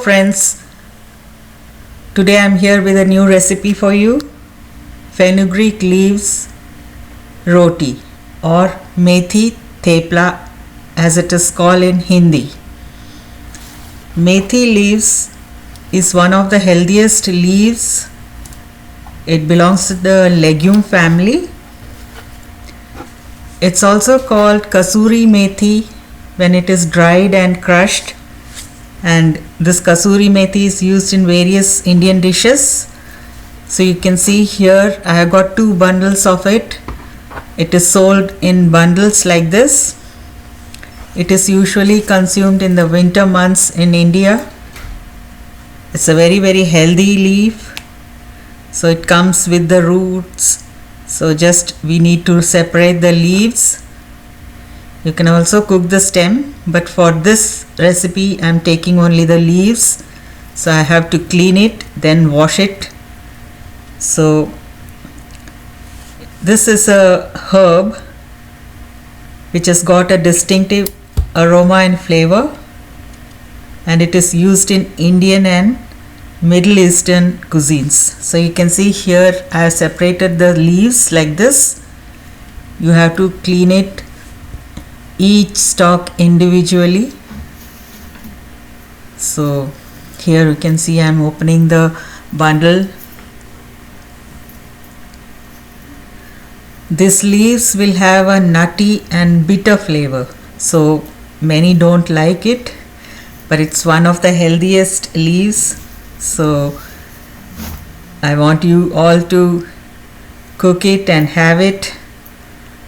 friends, today I'm here with a new recipe for you. Fenugreek leaves roti or methi thepla as it is called in Hindi. Methi leaves is one of the healthiest leaves. It belongs to the legume family. It's also called kasuri methi when it is dried and crushed, and this kasuri methi is used in various Indian dishes. So you can see here I have got 2 bundles of it. It is sold in bundles like this. It is usually consumed in the winter months in India. It's a very healthy leaf. So it comes with the roots. So just we need to separate the leaves. You can also cook the stem, but for this recipe I am taking only the leaves. So I have to clean it, then wash it. So this is a herb which has got a distinctive aroma and flavor, and it is used in Indian and Middle Eastern cuisines. So you can see here I have separated the leaves like this. You have to clean it, each stalk individually. So here you can see I am opening the bundle. These leaves will have a nutty and bitter flavor, so many don't like it, but it's one of the healthiest leaves. So I want you all to cook it and have it.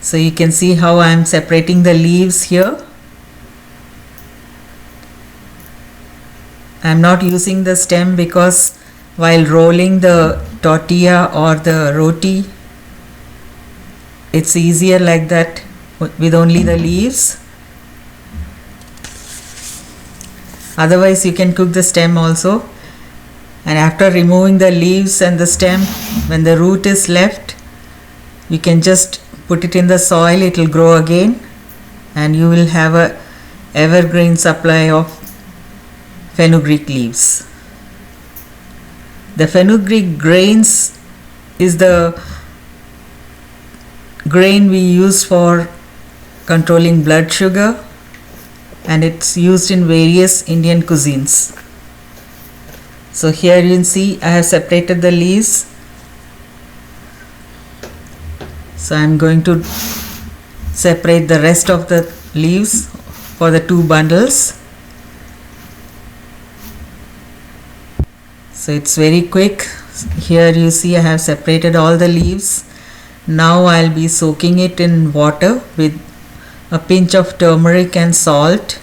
So you can see how I am separating the leaves here. I am not using the stem because while rolling the tortilla or the roti, it's easier like that with only the leaves. Otherwise you can cook the stem also, and after removing the leaves and the stem, when the root is left, you can just put it in the soil. It will grow again and you will have a evergreen supply of fenugreek leaves. The fenugreek grains is the grain we use for controlling blood sugar, and it's used in various Indian cuisines. So here you can see I have separated the leaves. So I am going to separate the rest of the leaves for the 2 bundles. So it's very quick. Here you see I have separated all the leaves. Now I'll be soaking it in water with a pinch of turmeric and salt,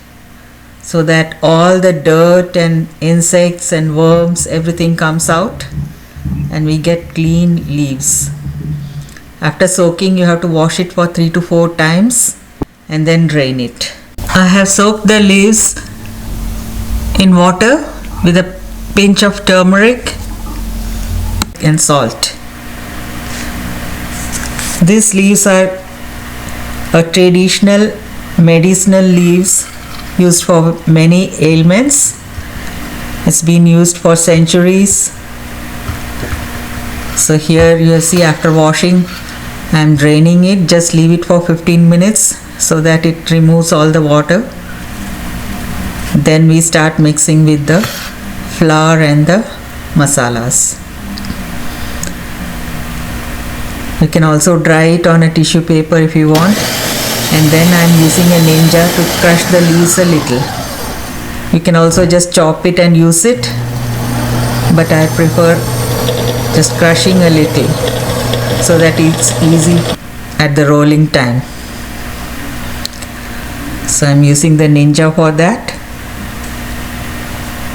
so that all the dirt and insects and worms, everything comes out and we get clean leaves. After soaking, you have to wash it for 3 to 4 times and then drain it. I have soaked the leaves in water with a pinch of turmeric and salt. These leaves are a traditional medicinal leaves used for many ailments. It's been used for centuries. So here you see after washing, I am draining it. Just leave it for 15 minutes so that it removes all the water. Then we start mixing with the flour and the masalas. You can also dry it on a tissue paper if you want, and then I am using a ninja to crush the leaves a little. You can also just chop it and use it, but I prefer just crushing a little so that it's easy at the rolling time. So I am using the ninja for that.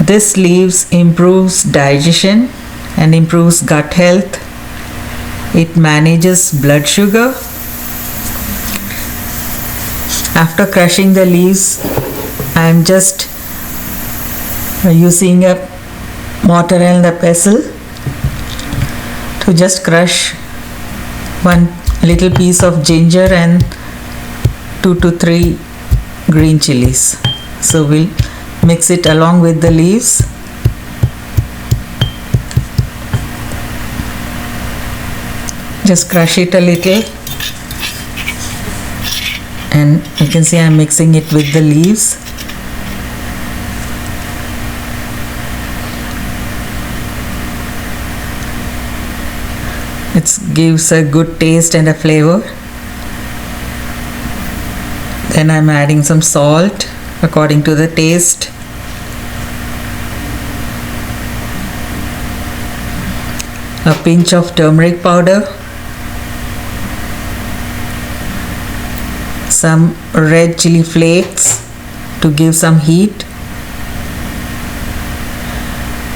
This leaves improves digestion and improves gut health. It manages blood sugar. After crushing the leaves, I am just using a mortar and a pestle to just crush 1 little piece of ginger and 2 to 3 green chilies. So we'll mix it along with the leaves Just crush it a little, and you can see I'm mixing it with the leaves. It gives a good taste and a flavor. Then I'm adding some salt according to the taste. A pinch of turmeric powder, some red chili flakes to give some heat,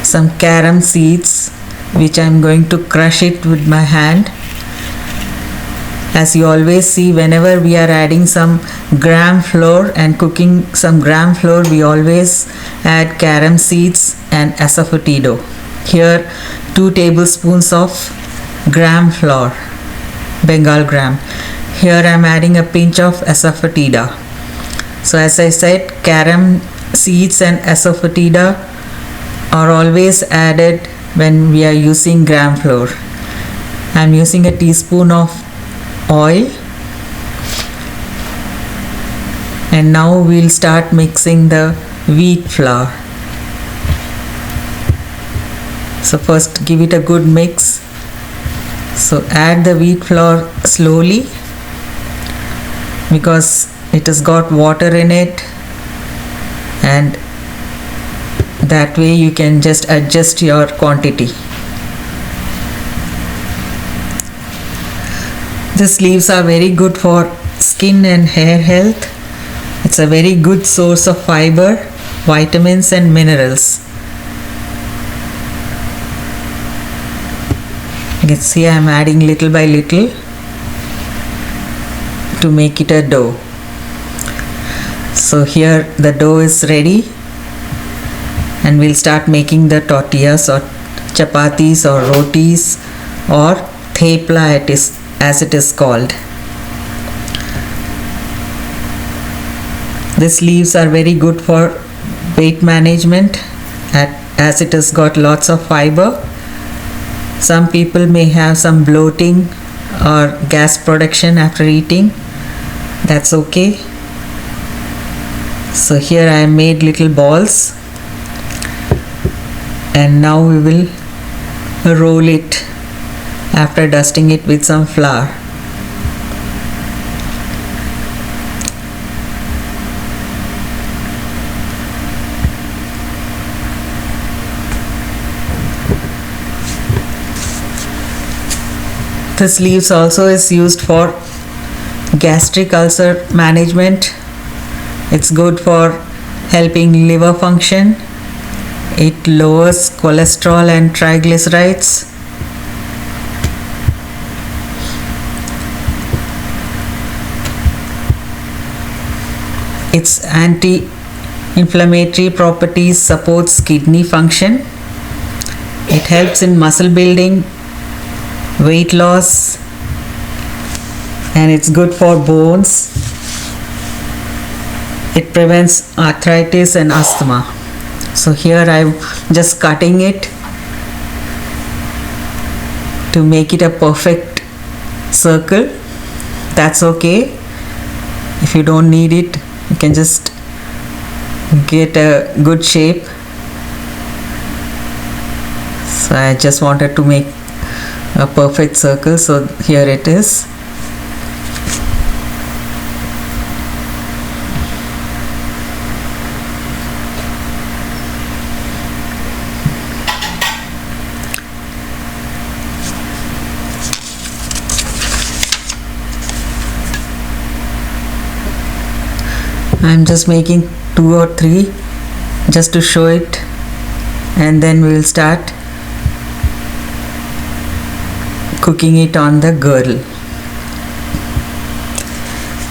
some carom seeds which I'm going to crush it with my hand. As you always see, whenever we are adding some gram flour and cooking some gram flour, we always add carom seeds and asafoetida. Here 2 tablespoons of gram flour, Bengal gram. Here I am adding a pinch of asafoetida. So as I said, carom seeds and asafoetida are always added when we are using gram flour. I am using a teaspoon of oil, and now we'll start mixing the wheat flour. So first give it a good mix. So add the wheat flour slowly because it has got water in it, and that way you can just adjust your quantity. These leaves are very good for skin and hair health. It's a very good source of fiber, vitamins and minerals. You can see I am adding little by little to make it a dough. So here the dough is ready, and we'll start making the tortillas or chapatis or rotis or thepla as it is called. These leaves are very good for weight management as it has got lots of fiber. Some people may have some bloating or gas production after eating. That's okay. So here I made little balls, and now we will roll it after dusting it with some flour. This leaves also is used for gastric ulcer management. It's good for helping liver function. It lowers cholesterol and triglycerides. Its anti-inflammatory properties supports kidney function. It helps in muscle building, weight loss, and it's good for bones. It prevents arthritis and asthma. So here I'm just cutting it to make it a perfect circle. That's okay. If you don't need it, you can just get a good shape. So I just wanted to make a perfect circle, so here it is. I'm just making 2 or 3 just to show it, and then we will start cooking it on the girdle.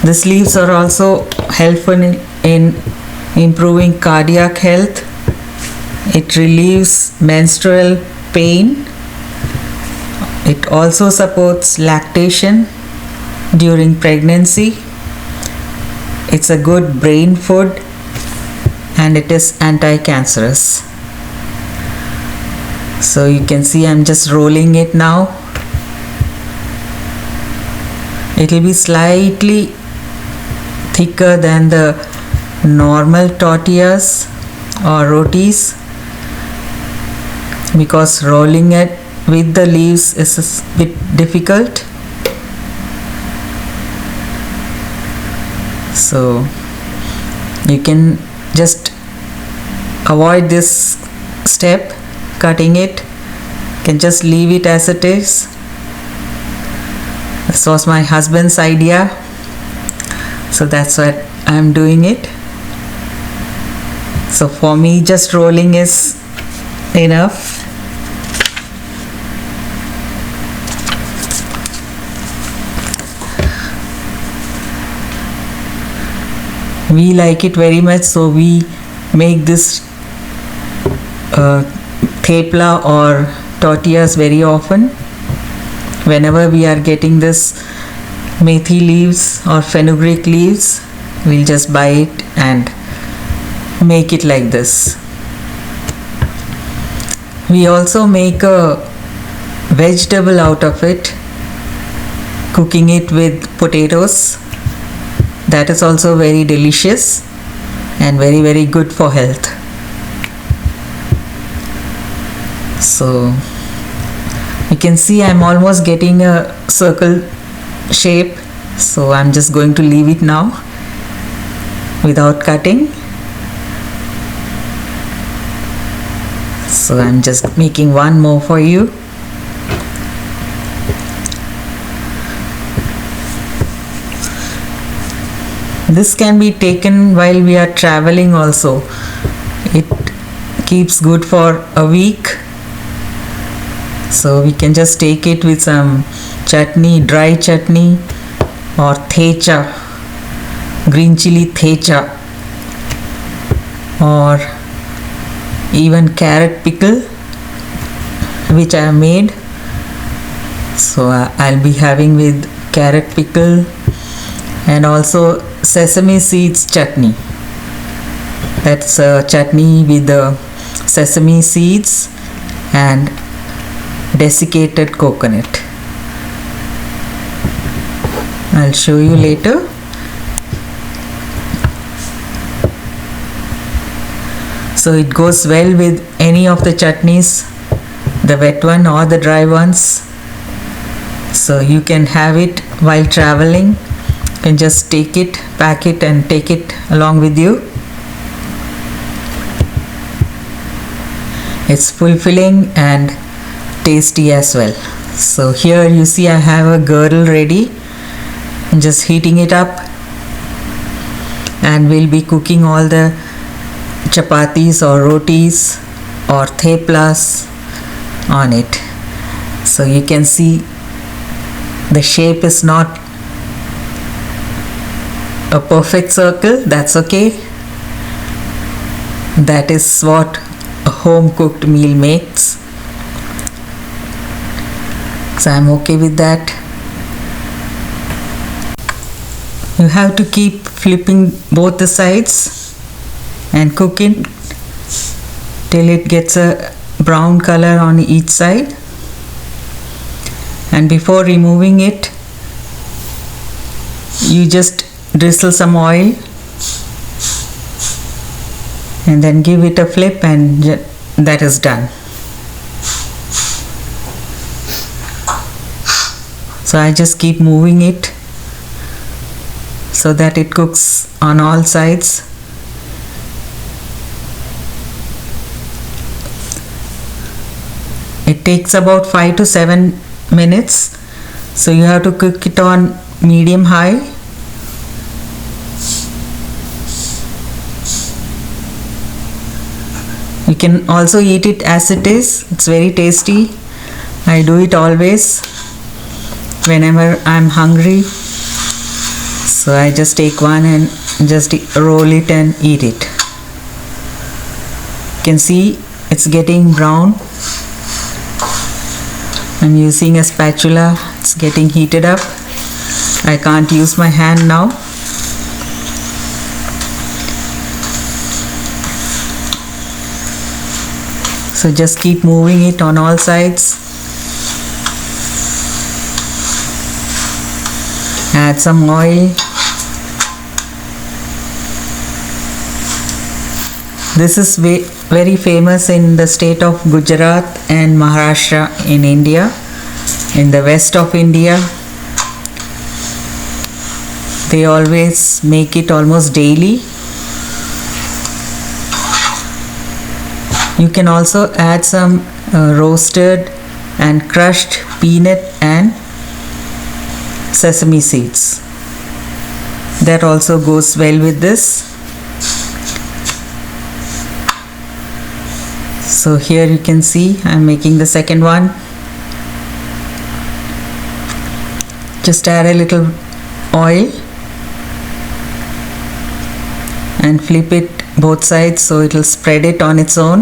These leaves are also helpful in improving cardiac health. It relieves menstrual pain. It also supports lactation during pregnancy. It's a good brain food, and it is anti-cancerous. So you can see I'm just rolling it now. it will be slightly thicker than the normal tortillas or rotis, because rolling it with the leaves is a bit difficult. So you can just avoid this step, cutting it. You can just leave it as it is. This was my husband's idea, so that's what I'm doing it. So for me, just rolling is enough. We like it very much, so we make this thepla or tortillas very often. Whenever we are getting this methi leaves or fenugreek leaves, we'll just buy it and make it like this. We also make a vegetable out of it, cooking it with potatoes. That is also very delicious and very, very good for health. So you can see I'm almost getting a circle shape, so I'm just going to leave it now without cutting. So I'm just making one more for you. This can be taken while we are traveling also. It keeps good for a week. So we can just take it with some chutney, dry chutney, or thecha, green chili thecha, or even carrot pickle, which I have made. So I'll be having with carrot pickle, and also sesame seeds chutney. That's a chutney with the sesame seeds and desiccated coconut. I'll show you later. So it goes well with any of the chutneys, the wet one or the dry ones. So you can have it while traveling. You can just take it, pack it and take it along with you. It's fulfilling and tasty as well. So here you see I have a girdle ready. I'm just heating it up, and we'll be cooking all the chapatis or rotis or theplas on it. So you can see the shape is not a perfect circle. That's okay. That is what a home cooked meal makes. So I'm okay with that. You have to keep flipping both the sides and cook it till it gets a brown color on each side. And before removing it, you just drizzle some oil and then give it a flip, and that is done. So I just keep moving it so that it cooks on all sides. It takes about 5 to 7 minutes, so you have to cook it on medium high. You can also eat it as it is. It's very tasty. I do it always whenever I'm hungry. So I just take one and just roll it and eat it. You can see it's getting brown. I'm using a spatula. It's getting heated up. I can't use my hand now. So just keep moving it on all sides. Add some oil. This is very famous in the state of Gujarat and Maharashtra in India. In the west of India, they always make it almost daily. You can also add some roasted and crushed peanut and sesame seeds. That also goes well with this. So here you can see I'm making the second one. Just add a little oil and flip it both sides so it will spread it on its own.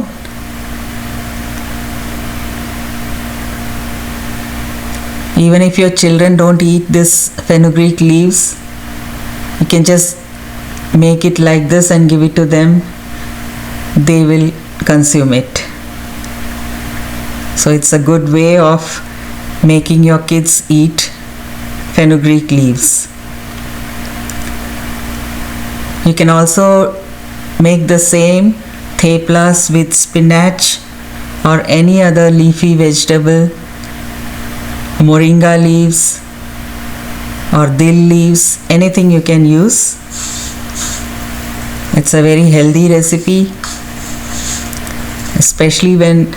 Even if your children don't eat this fenugreek leaves, you can just make it like this and give it to them. They will consume it. So it's a good way of making your kids eat fenugreek leaves. You can also make the same theplas with spinach or any other leafy vegetable, moringa leaves or dill leaves, anything you can use. It's a very healthy recipe, especially when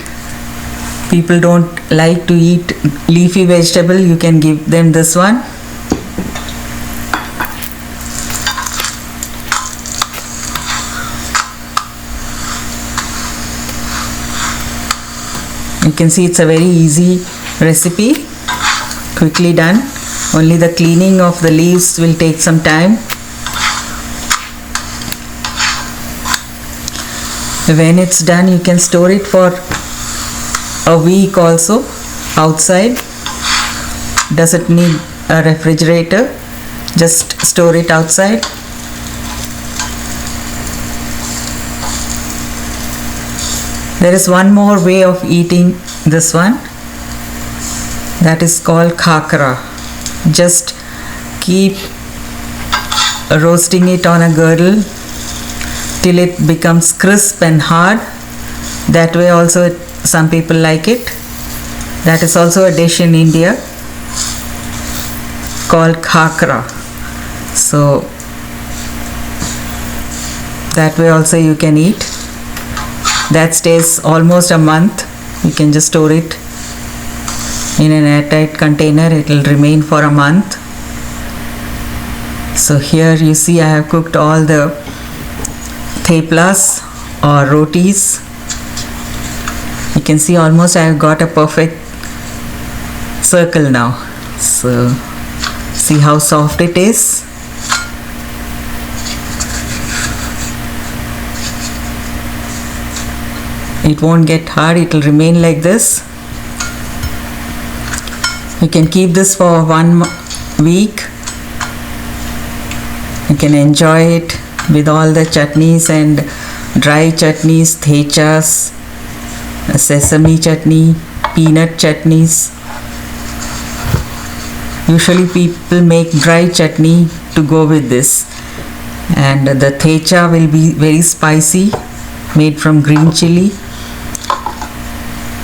people don't like to eat leafy vegetable. You can give them this one. You can see it's a very easy recipe, quickly done. Only the cleaning of the leaves will take some time. When it's done, you can store it for a week also outside. Doesn't need a refrigerator, just store it outside. There is one more way of eating this one, that is called khakra. Just keep roasting it on a girdle till it becomes crisp and hard. That way also some people like it. That is also a dish in India called khakra. So that way also you can eat. That stays almost a month. You can just store it in an airtight container. It will remain for a month. So here you see I have cooked all the theplas or rotis. You can see almost I have got a perfect circle now. So see how soft it is. It won't get hard, it will remain like this. You can keep this for 1 week. You can enjoy it with all the chutneys and dry chutneys, thechas, sesame chutney, peanut chutneys. Usually people make dry chutney to go with this, and the thecha will be very spicy, made from green chili.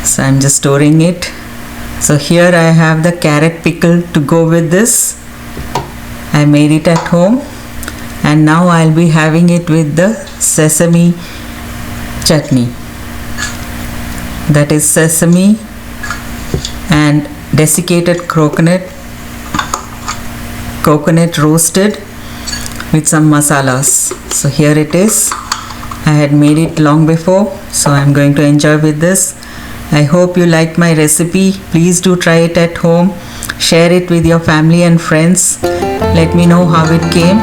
So I'm just storing it. So here I have the carrot pickle to go with this. I made it at home, and now I'll be having it with the sesame chutney. That is sesame and desiccated coconut roasted with some masalas. So here it is. I had made it long before, so I'm going to enjoy with this. I hope you like my recipe. Please do try it at home. Share it with your family and friends. Let me know how it came.